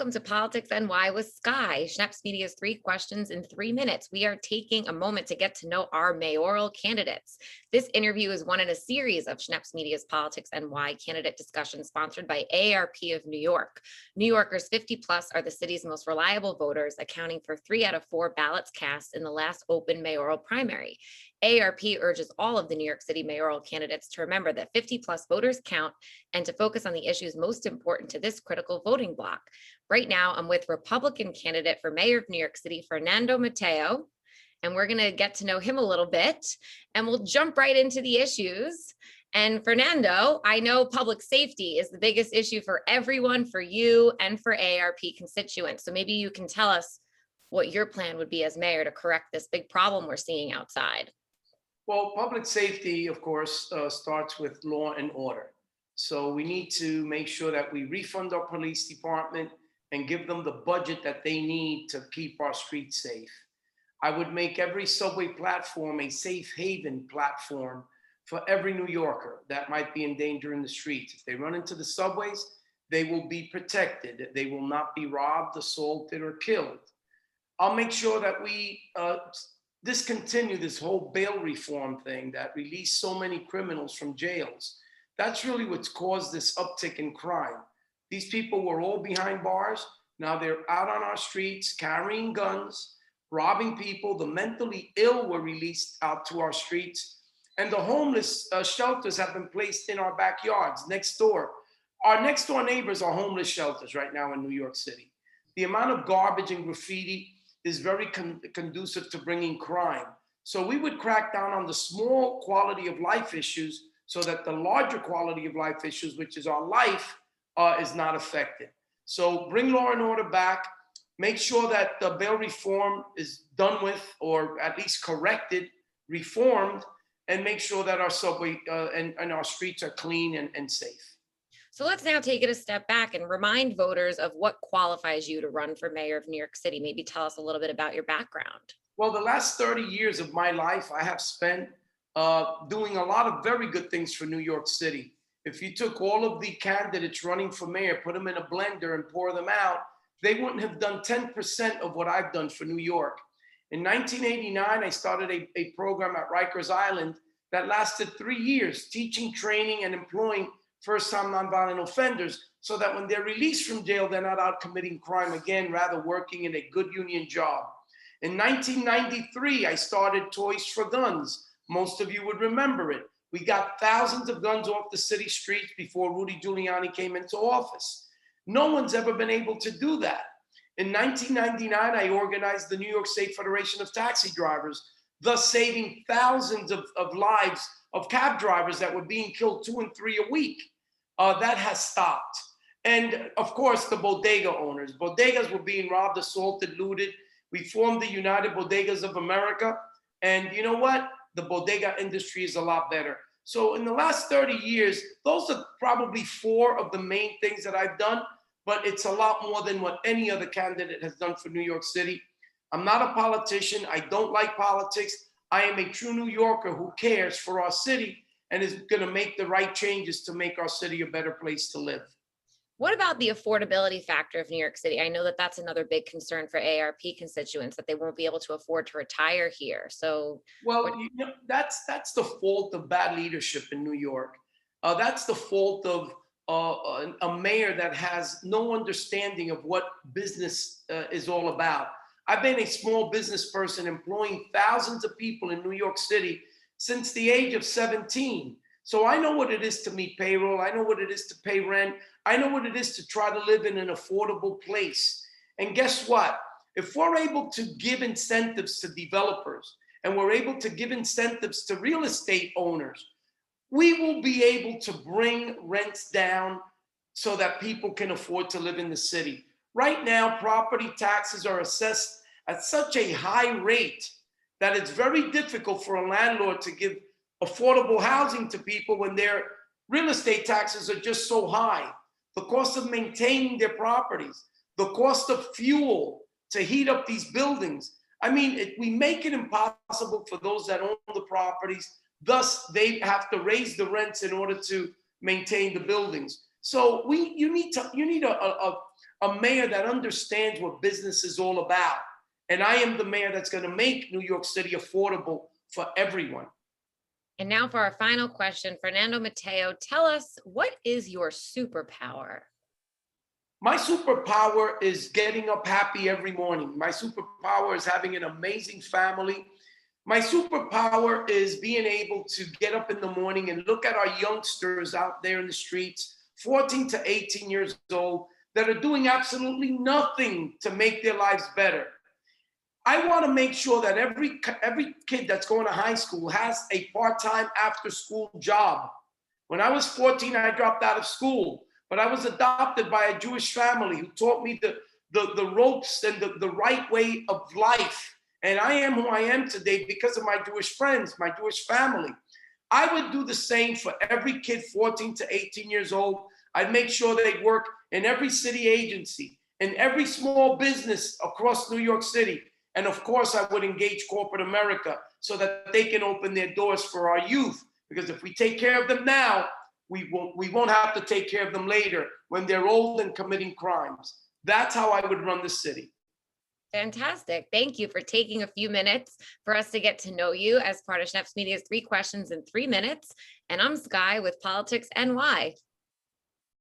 Welcome to Politics NY with Skye, Schneps Media's 3 questions in 3 minutes. We are taking a moment to get to know our mayoral candidates. This interview is one in a series of Schneps Media's Politics NY candidate discussions sponsored by AARP of New York. New Yorkers 50 plus are the city's most reliable voters, accounting for 3 out of 4 ballots cast in the last open mayoral primary. AARP urges all of the New York City mayoral candidates to remember that 50 plus voters count and to focus on the issues most important to this critical voting bloc. Right now, I'm with Republican candidate for mayor of New York City, Fernando Mateo, and we're going to get to know him a little bit, and we'll jump right into the issues. And Fernando, I know public safety is the biggest issue for everyone, for you and for AARP constituents. So maybe you can tell us what your plan would be as mayor to correct this big problem we're seeing outside. Well, public safety, of course, starts with law and order. So we need to make sure that we refund our police department and give them the budget that they need to keep our streets safe. I would make every subway platform a safe haven platform for every New Yorker that might be in danger in the streets. If they run into the subways, they will be protected. They will not be robbed, assaulted, or killed. I'll make sure that we discontinue this whole bail reform thing that released so many criminals from jails. That's really what's caused this uptick in crime. These people were all behind bars. Now they're out on our streets carrying guns, robbing people. The mentally ill were released out to our streets. And the homeless shelters have been placed in our backyards next door. Our next door neighbors are homeless shelters right now in New York City. The amount of garbage and graffiti is very conducive to bringing crime. So we would crack down on the small quality of life issues so that the larger quality of life issues, which is our life, is not affected. So bring law and order back, make sure that the bail reform is done with, or at least corrected, reformed, and make sure that our subway and our streets are clean and safe. So let's now take it a step back and remind voters of what qualifies you to run for mayor of New York City. Maybe tell us a little bit about your background. Well, the last 30 years of my life, I have spent doing a lot of very good things for New York City. If you took all of the candidates running for mayor, put them in a blender and pour them out, they wouldn't have done 10% of what I've done for New York. In 1989, I started a program at Rikers Island that lasted 3 years, teaching, training, and employing first-time nonviolent offenders so that when they're released from jail, they're not out committing crime again, rather working in a good union job. In 1993, I started Toys for Guns. Most of you would remember it. We got thousands of guns off the city streets before Rudy Giuliani came into office. No one's ever been able to do that. In 1999, I organized the New York State Federation of Taxi Drivers, thus saving thousands of lives of cab drivers that were being killed 2 and 3 a week. That has stopped. And of course, the bodega owners. Bodegas were being robbed, assaulted, looted. We formed the United Bodegas of America. And you know what? The bodega industry is a lot better. So in the last 30 years, those are probably 4 of the main things that I've done, but it's a lot more than what any other candidate has done for New York City. I'm not a politician. I don't like politics. I am a true New Yorker who cares for our city and is going to make the right changes to make our city a better place to live. What about the affordability factor of New York City? I know that that's another big concern for AARP constituents, that they won't be able to afford to retire here. So, well, that's the fault of bad leadership in New York. That's the fault of a mayor that has no understanding of what business is all about. I've been a small business person employing thousands of people in New York City since the age of 17. So I know what it is to meet payroll. I know what it is to pay rent. I know what it is to try to live in an affordable place. And guess what? If we're able to give incentives to developers and we're able to give incentives to real estate owners, we will be able to bring rents down so that people can afford to live in the city. Right now, property taxes are assessed at such a high rate that it's very difficult for a landlord to give affordable housing to people when their real estate taxes are just so high. The cost of maintaining their properties, the cost of fuel to heat up these buildings. I mean, we make it impossible for those that own the properties. Thus, they have to raise the rents in order to maintain the buildings. So you need a a mayor that understands what business is all about. And I am the mayor that's going to make New York City affordable for everyone. And now for our final question, Fernando, Mateo, tell us, what is your superpower? My superpower is getting up happy every morning. My superpower is having an amazing family. My superpower is being able to get up in the morning and look at our youngsters out there in the streets, 14 to 18 years old, that are doing absolutely nothing to make their lives better. I want to make sure that every kid that's going to high school has a part-time after-school job. When I was 14, I dropped out of school, but I was adopted by a Jewish family who taught me the ropes and the right way of life. And I am who I am today because of my Jewish friends, my Jewish family. I would do the same for every kid 14 to 18 years old. I'd make sure they work in every city agency, in every small business across New York City. And of course, I would engage corporate America so that they can open their doors for our youth. Because if we take care of them now, we won't have to take care of them later when they're old and committing crimes. That's how I would run the city. Fantastic. Thank you for taking a few minutes for us to get to know you as part of Schneps Media's 3 questions in 3 minutes. And I'm Skye with Politics NY.